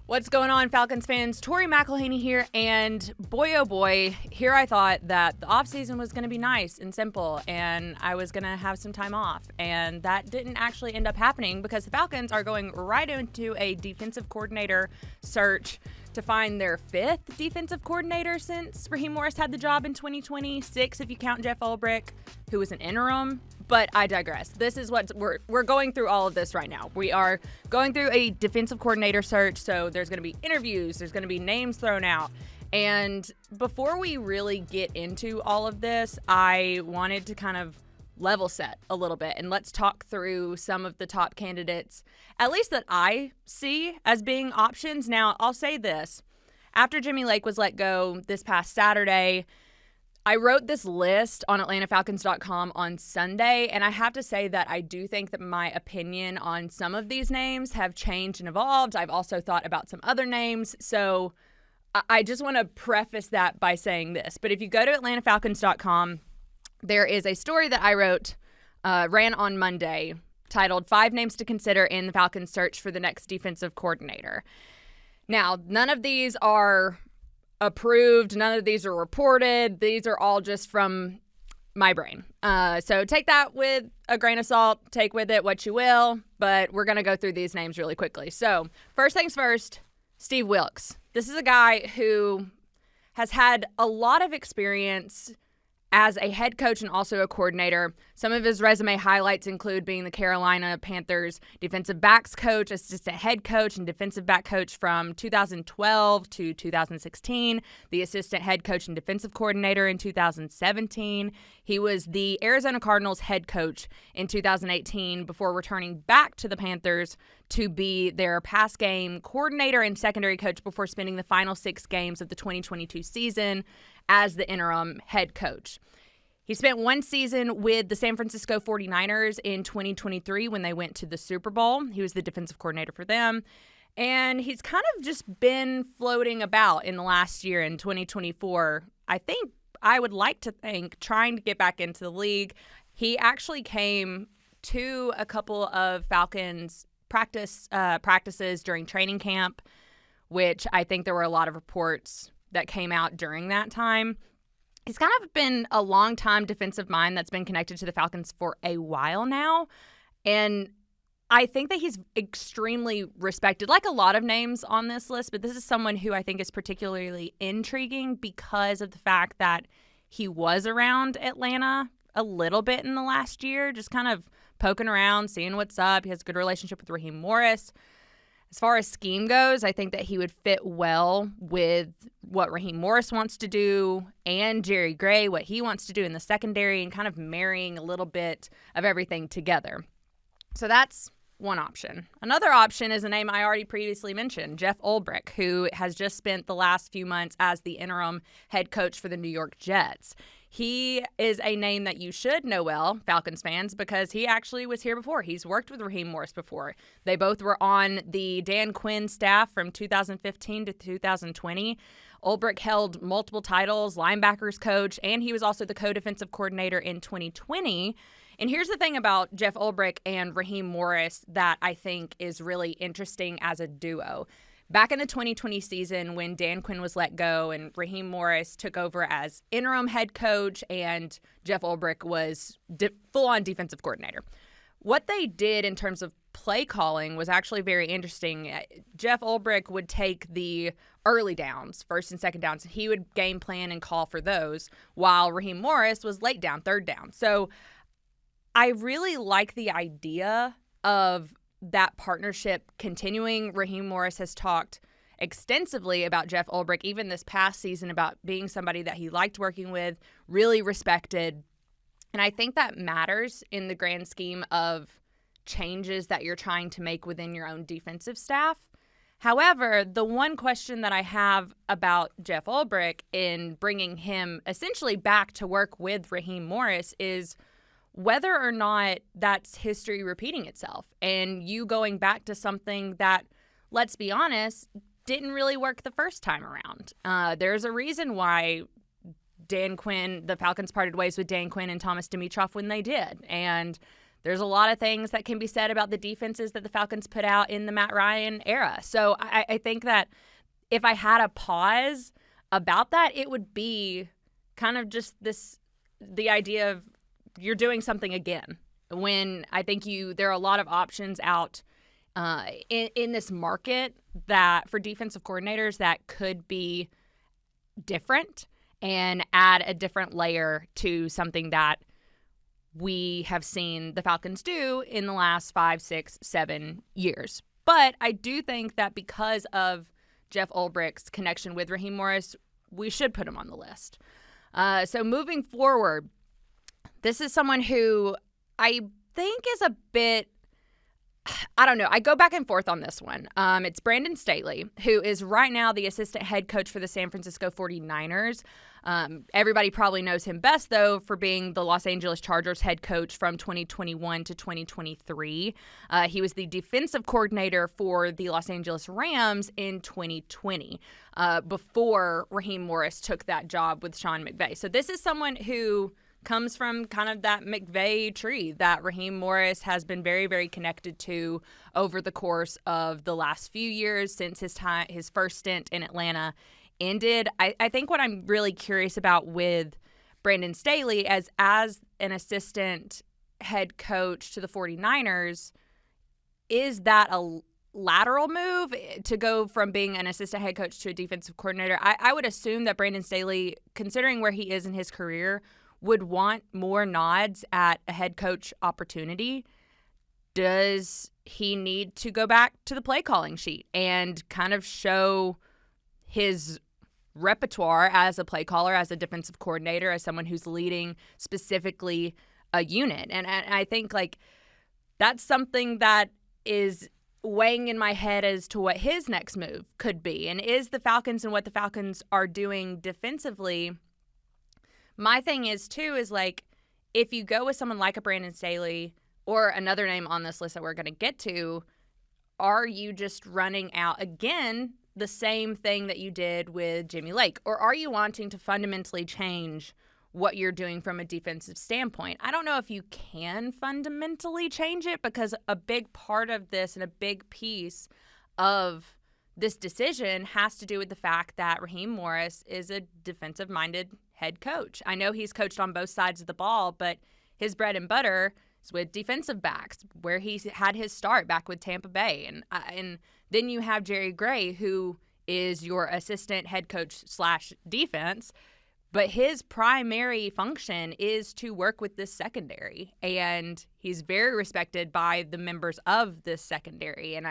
What's going on, Falcons fans? Tori McElhaney here, and boy, oh boy, here I thought that the offseason was going to be nice and simple, and I was going to have some time off, and that didn't actually end up happening because the Falcons are going right into a defensive coordinator search to find their fifth defensive coordinator since Raheem Morris had the job in 2026, if you count Jeff Ulbrich, who was an interim. But I digress. This is what we're going through all of this right now. We are going through a defensive coordinator search, so there's going to be interviews, there's going to be names thrown out. And before we really get into all of this, I wanted to kind of level set a little bit, and let's talk through some of the top candidates, at least that I see as being options. Now, I'll say this. After Jimmy Lake was let go this past Saturday, I wrote this list on AtlantaFalcons.com on Sunday, and I have to say that I do think that my opinion on some of these names have changed and evolved. I've also thought about some other names, so I just want to preface that by saying this. But if you go to AtlantaFalcons.com, there is a story that I wrote, ran on Monday, titled 5 Names to Consider in the Falcons Search for the Next Defensive Coordinator. Now, none of these are approved. None of these are reported. These are all just from my brain. So take that with a grain of salt. Take with it what you will. But we're going to go through these names really quickly. So first things first, Steve Wilks. This is a guy who has had a lot of experience as a head coach and also a coordinator. Some of his resume highlights include being the Carolina Panthers defensive backs coach, assistant head coach, and defensive back coach from 2012 to 2016, the assistant head coach and defensive coordinator in 2017. He was the Arizona Cardinals head coach in 2018 before returning back to the Panthers to be their pass game coordinator and secondary coach before spending the final 6 games of the 2022 season as the interim head coach. He spent 1 season with the San Francisco 49ers in 2023 when they went to the Super Bowl. He was the defensive coordinator for them. And he's kind of just been floating about in the last year in 2024. I would like to think trying to get back into the league. He actually came to a couple of Falcons practices during training camp, which I think there were a lot of reports that came out during that time. He's kind of been a long-time defensive mind that's been connected to the Falcons for a while now. And I think that he's extremely respected, like a lot of names on this list, but this is someone who I think is particularly intriguing because of the fact that he was around Atlanta a little bit in the last year, just kind of poking around, seeing what's up. He has a good relationship with Raheem Morris. As far as scheme goes, I think that he would fit well with what Raheem Morris wants to do and Jerry Gray, what he wants to do in the secondary, and kind of marrying a little bit of everything together. So that's one option. Another option is a name I already previously mentioned, Jeff Ulbrich, who has just spent the last few months as the interim head coach for the New York Jets. He is a name that you should know well, Falcons fans, because he actually was here before. He's worked with Raheem Morris before. They both were on the Dan Quinn staff from 2015 to 2020. Ulbrich held multiple titles, linebackers coach, and he was also the co-defensive coordinator in 2020. And here's the thing about Jeff Ulbrich and Raheem Morris that I think is really interesting as a duo. Back in the 2020 season when Dan Quinn was let go and Raheem Morris took over as interim head coach and Jeff Ulbrich was full-on defensive coordinator, what they did in terms of play calling was actually very interesting. Jeff Ulbrich would take the early downs, first and second downs. He would game plan and call for those, while Raheem Morris was late down, third down. So I really like the idea of that partnership continuing. Raheem Morris has talked extensively about Jeff Ulbrich, even this past season, about being somebody that he liked working with, really respected. And I think that matters in the grand scheme of changes that you're trying to make within your own defensive staff. However, the one question that I have about Jeff Ulbrich in bringing him essentially back to work with Raheem Morris is whether or not that's history repeating itself and you going back to something that, let's be honest, didn't really work the first time around. There's a reason why the Falcons parted ways with Dan Quinn and Thomas Dimitroff when they did. And there's a lot of things that can be said about the defenses that the Falcons put out in the Matt Ryan era. So I think that if I had a pause about that, it would be kind of just the idea of you're doing something again. When I think there are a lot of options out in this market that for defensive coordinators that could be different and add a different layer to something that we have seen the Falcons do in the last 5, 6, 7 years. But I do think that because of Jeff Ulbrich's connection with Raheem Morris, we should put him on the list. So moving forward, this is someone who I think is a bit, I don't know. I go back and forth on this one. It's Brandon Staley, who is right now the assistant head coach for the San Francisco 49ers. Everybody probably knows him best, though, for being the Los Angeles Chargers head coach from 2021 to 2023. He was the defensive coordinator for the Los Angeles Rams in 2020 before Raheem Morris took that job with Sean McVay. So this is someone who comes from kind of that McVay tree that Raheem Morris has been very, very connected to over the course of the last few years since his first stint in Atlanta ended. I think what I'm really curious about with Brandon Staley as an assistant head coach to the 49ers, is that a lateral move to go from being an assistant head coach to a defensive coordinator? I would assume that Brandon Staley, considering where he is in his career, would want more nods at a head coach opportunity. Does he need to go back to the play calling sheet and kind of show his repertoire as a play caller, as a defensive coordinator, as someone who's leading specifically a unit? And I think like that's something that is weighing in my head as to what his next move could be. And is the Falcons and what the Falcons are doing defensively. My thing is, too, is like if you go with someone like a Brandon Staley or another name on this list that we're going to get to, are you just running out, again, the same thing that you did with Jimmy Lake? Or are you wanting to fundamentally change what you're doing from a defensive standpoint? I don't know if you can fundamentally change it, because a big part of this and a big piece of this decision has to do with the fact that Raheem Morris is a defensive-minded head coach. I know he's coached on both sides of the ball, but his bread and butter is with defensive backs, where he had his start back with Tampa Bay. And then you have Jerry Gray, who is your assistant head coach / defense, but his primary function is to work with this secondary, and he's very respected by the members of this secondary. And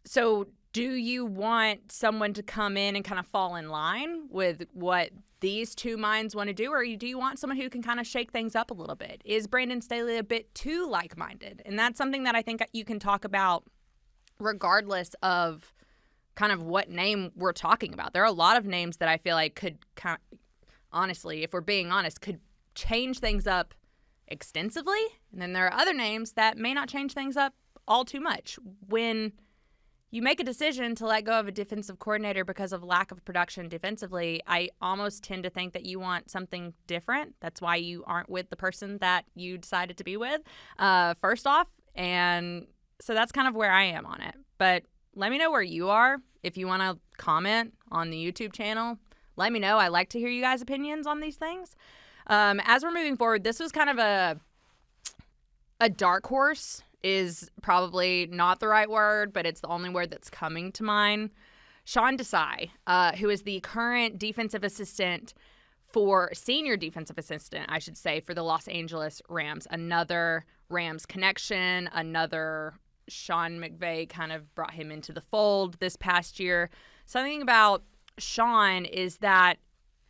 so do you want someone to come in and kind of fall in line with what these two minds want to do, or do you want someone who can kind of shake things up a little bit? Is Brandon Staley a bit too like-minded? And that's something that I think you can talk about regardless of kind of what name we're talking about. There are a lot of names that I feel like could, honestly, if we're being honest, could change things up extensively. And then there are other names that may not change things up all too much. When you make a decision to let go of a defensive coordinator because of lack of production defensively, I almost tend to think that you want something different. That's why you aren't with the person that you decided to be with, first off. And so that's kind of where I am on it. But let me know where you are. If you want to comment on the YouTube channel, let me know. I like to hear you guys' opinions on these things. As we're moving forward, this was kind of a dark horse is probably not the right word, but it's the only word that's coming to mind. Sean Desai, who is the current senior defensive assistant, I should say, for the Los Angeles Rams. Another Rams connection, another Sean McVay kind of brought him into the fold this past year. Something about Sean is that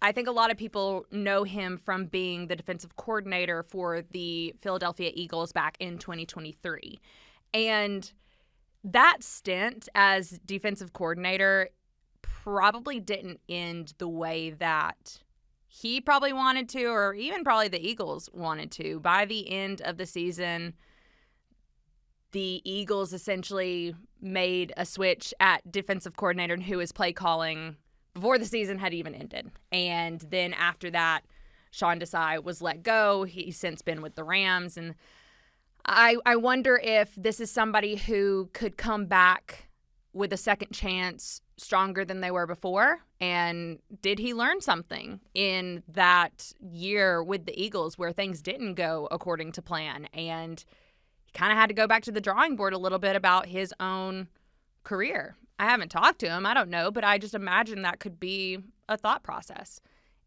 I think a lot of people know him from being the defensive coordinator for the Philadelphia Eagles back in 2023. And that stint as defensive coordinator probably didn't end the way that he probably wanted to, or even probably the Eagles wanted to. By the end of the season, the Eagles essentially made a switch at defensive coordinator who was play calling before the season had even ended. And then after that, Sean Desai was let go. He's since been with the Rams. And I wonder if this is somebody who could come back with a second chance stronger than they were before. And did he learn something in that year with the Eagles where things didn't go according to plan? And he kind of had to go back to the drawing board a little bit about his own career. I haven't talked to him. I don't know, but I just imagine that could be a thought process.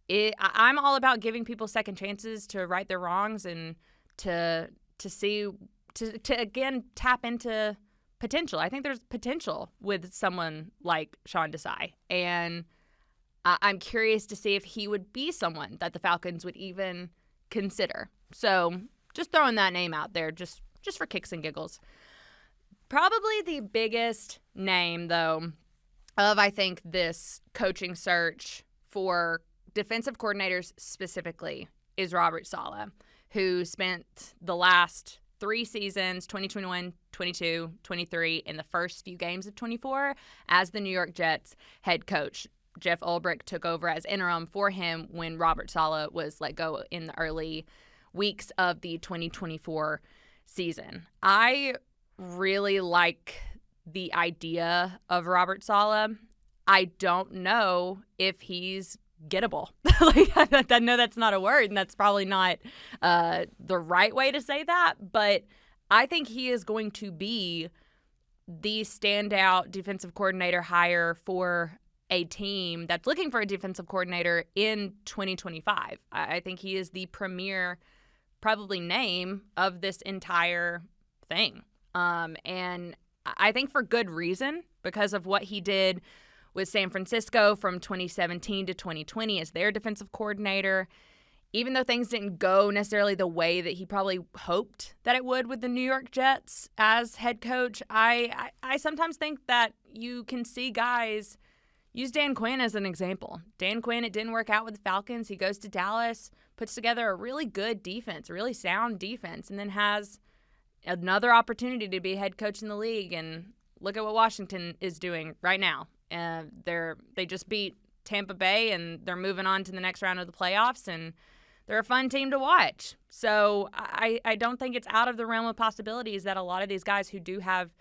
I'm all about giving people second chances to right their wrongs and to again tap into potential. I think there's potential with someone like Sean Desai, and I'm curious to see if he would be someone that the Falcons would even consider. So just throwing that name out there, just for kicks and giggles. Probably the biggest name, though, of I think this coaching search for defensive coordinators specifically is Robert Saleh, who spent the last 3 seasons, 2021, 22, 23, in the first few games of 24 as the New York Jets head coach. Jeff Ulbrich took over as interim for him when Robert Saleh was let go in the early weeks of the 2024 season. I really like the idea of Robert Saleh. I don't know if he's gettable. I know that's not a word, and that's probably not the right way to say that, but I think he is going to be the standout defensive coordinator hire for a team that's looking for a defensive coordinator in 2025. I think he is the premier, probably, name of this entire thing. And I think for good reason, because of what he did with San Francisco from 2017 to 2020 as their defensive coordinator. Even though things didn't go necessarily the way that he probably hoped that it would with the New York Jets as head coach, I sometimes think that you can see guys use Dan Quinn as an example. Dan Quinn, it didn't work out with the Falcons. He goes to Dallas, puts together a really good defense, a really sound defense, and then has another opportunity to be head coach in the league. And look at what Washington is doing right now. They just beat Tampa Bay, and they're moving on to the next round of the playoffs, and they're a fun team to watch. So I don't think it's out of the realm of possibilities that a lot of these guys who do have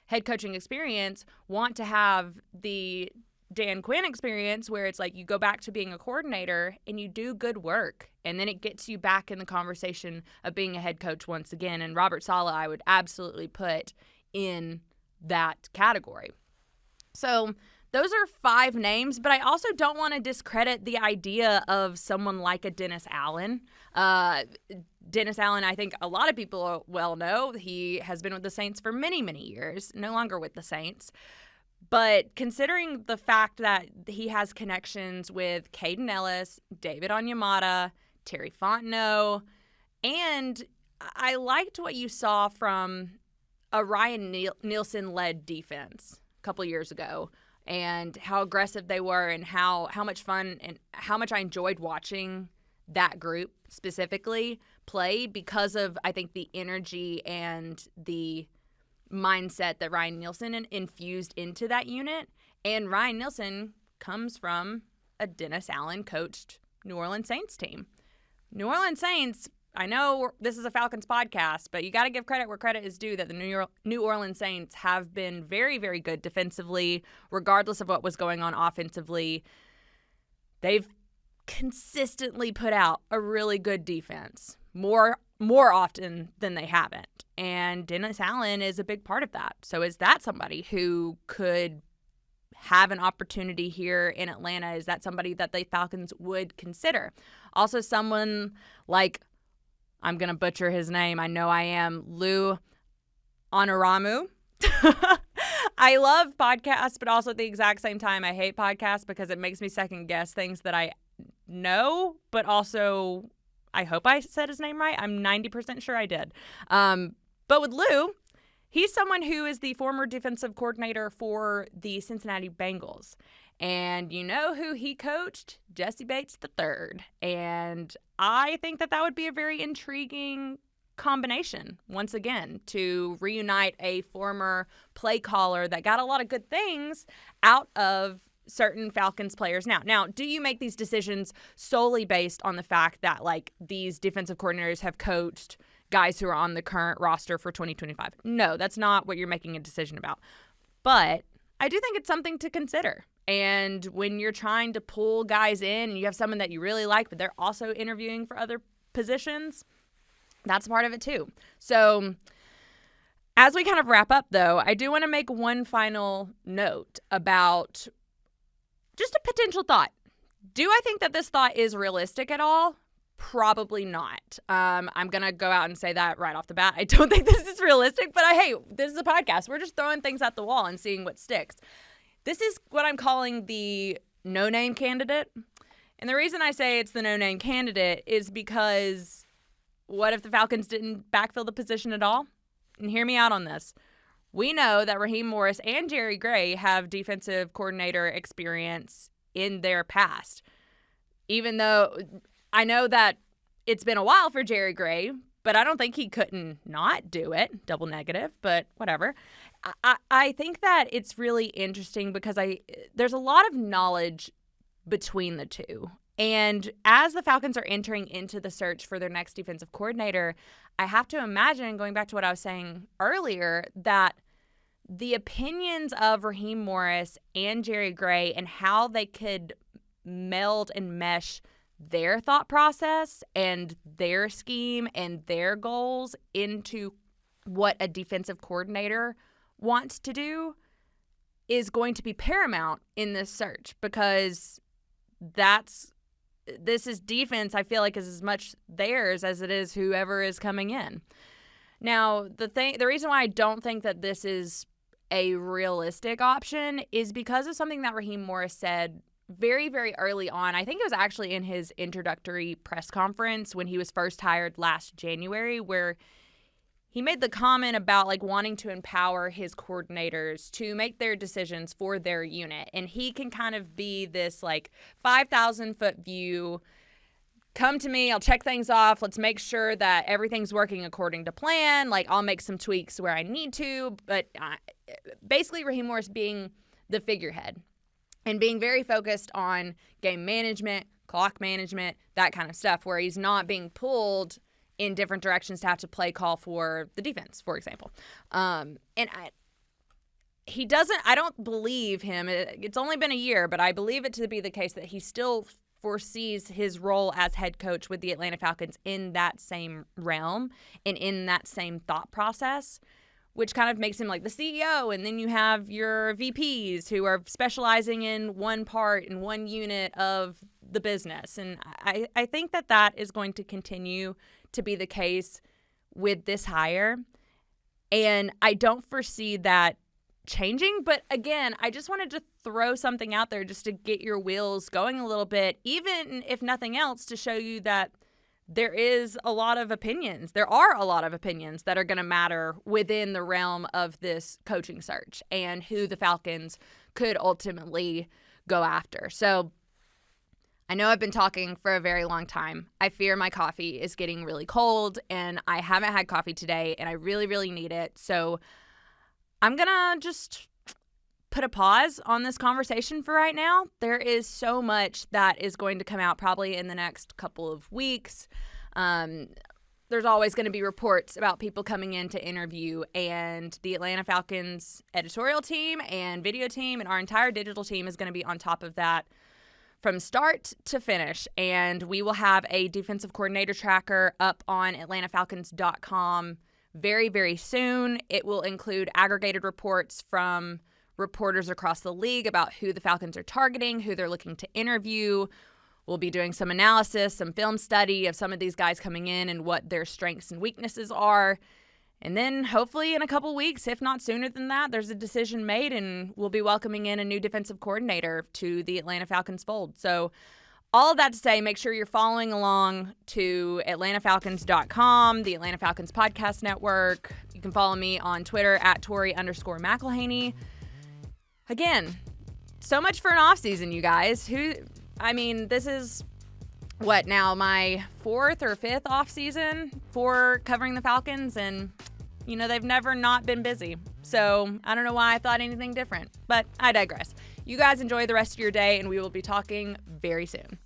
head coaching experience want to have the Dan Quinn experience where it's like you go back to being a coordinator and you do good work, and then it gets you back in the conversation of being a head coach once again. And Robert Saleh, I would absolutely put in that category. So those are 5 names, but I also don't want to discredit the idea of someone like a Dennis Allen. Dennis Allen, I think a lot of people well know, he has been with the Saints for many, many years, no longer with the Saints. But considering the fact that he has connections with Caden Ellis, David Onyemata, Terry Fontenot, and I liked what you saw from a Ryan Nielsen-led defense a couple years ago, and how aggressive they were, and how much fun and how much I enjoyed watching that group specifically play because of, I think, the energy and the mindset that Ryan Nielsen infused into that unit. And Ryan Nielsen comes from a Dennis Allen coached New Orleans Saints team. New Orleans Saints, I know this is a Falcons podcast, but you got to give credit where credit is due, that the New Orleans Saints have been very, very good defensively, regardless of what was going on offensively. They've consistently put out a really good defense, more often than they haven't. And Dennis Allen is a big part of that. So is that somebody who could have an opportunity here in Atlanta? Is that somebody that the Falcons would consider? Also, someone like, I'm going to butcher his name, I know I am, Lou Anarumo. I love podcasts, but also at the exact same time, I hate podcasts because it makes me second guess things that I know, but also I hope I said his name right. I'm 90% sure I did. But with Lou, he's someone who is the former defensive coordinator for the Cincinnati Bengals. And you know who he coached? Jesse Bates III. And I think that would be a very intriguing combination, once again, to reunite a former play caller that got a lot of good things out of certain Falcons players now. Do you make these decisions solely based on the fact that, like, these defensive coordinators have coached guys who are on the current roster for 2025. No, that's not what you're making a decision about. But I do think it's something to consider. And when you're trying to pull guys in and you have someone that you really like, but they're also interviewing for other positions, that's part of it too. So as we kind of wrap up, though, I do want to make one final note about just a potential thought. Do I think that this thought is realistic at all? Probably not. I'm going to go out and say that right off the bat. I don't think this is realistic, but hey, this is a podcast. We're just throwing things at the wall and seeing what sticks. This is what I'm calling the no-name candidate. And the reason I say it's the no-name candidate is because what if the Falcons didn't backfill the position at all? And hear me out on this. We know that Raheem Morris and Jerry Gray have defensive coordinator experience in their past. Even though I know that it's been a while for Jerry Gray, but I don't think he couldn't not do it. Double negative, but whatever. I think that it's really interesting because there's a lot of knowledge between the two. And as the Falcons are entering into the search for their next defensive coordinator, I have to imagine, going back to what I was saying earlier, that the opinions of Raheem Morris and Jerry Gray and how they could meld and mesh their thought process and their scheme and their goals into what a defensive coordinator wants to do is going to be paramount in this search, because this is defense, I feel like, is as much theirs as it is whoever is coming in. Now, the reason why I don't think that this is a realistic option is because of something that Raheem Morris said very, very early on. I think it was actually in his introductory press conference when he was first hired last January, where he made the comment about like wanting to empower his coordinators to make their decisions for their unit. And he can kind of be this like 5,000-foot view. Come to me, I'll check things off. Let's make sure that everything's working according to plan. Like, I'll make some tweaks where I need to. But basically, Raheem Morris being the figurehead and being very focused on game management, clock management, that kind of stuff, where he's not being pulled in different directions to have to play call for the defense, for example. I don't believe him. It's only been a year, but I believe it to be the case that he still foresees his role as head coach with the Atlanta Falcons in that same realm and in that same thought process, which kind of makes him like the CEO. And then you have your VPs who are specializing in one part and one unit of the business. And I think that is going to continue to be the case with this hire. And I don't foresee that changing. But again, I just wanted to throw something out there just to get your wheels going a little bit, even if nothing else, to show you that there is a lot of opinions. There are a lot of opinions that are going to matter within the realm of this coaching search and who the Falcons could ultimately go after. So I know I've been talking for a very long time. I fear my coffee is getting really cold, and I haven't had coffee today, and I really, really need it. So I'm going to just put a pause on this conversation for right now. There is so much that is going to come out probably in the next couple of weeks. There's always going to be reports about people coming in to interview, and the Atlanta Falcons editorial team and video team and our entire digital team is going to be on top of that from start to finish. And we will have a defensive coordinator tracker up on atlantafalcons.com very, very soon. It will include aggregated reports from reporters across the league about who the Falcons are targeting, who they're looking to interview. We'll be doing some analysis, some film study of some of these guys coming in and what their strengths and weaknesses are. And then hopefully in a couple weeks, if not sooner than that, there's a decision made and we'll be welcoming in a new defensive coordinator to the Atlanta Falcons fold. So all of that to say, make sure you're following along to atlantafalcons.com, the Atlanta Falcons Podcast Network. You can follow me on Twitter at Tori_McElhaney. Again, so much for an offseason, you guys. This is what now, my 4th or 5th offseason for covering the Falcons, and they've never not been busy. So I don't know why I thought anything different, but I digress. You guys enjoy the rest of your day, and we will be talking very soon.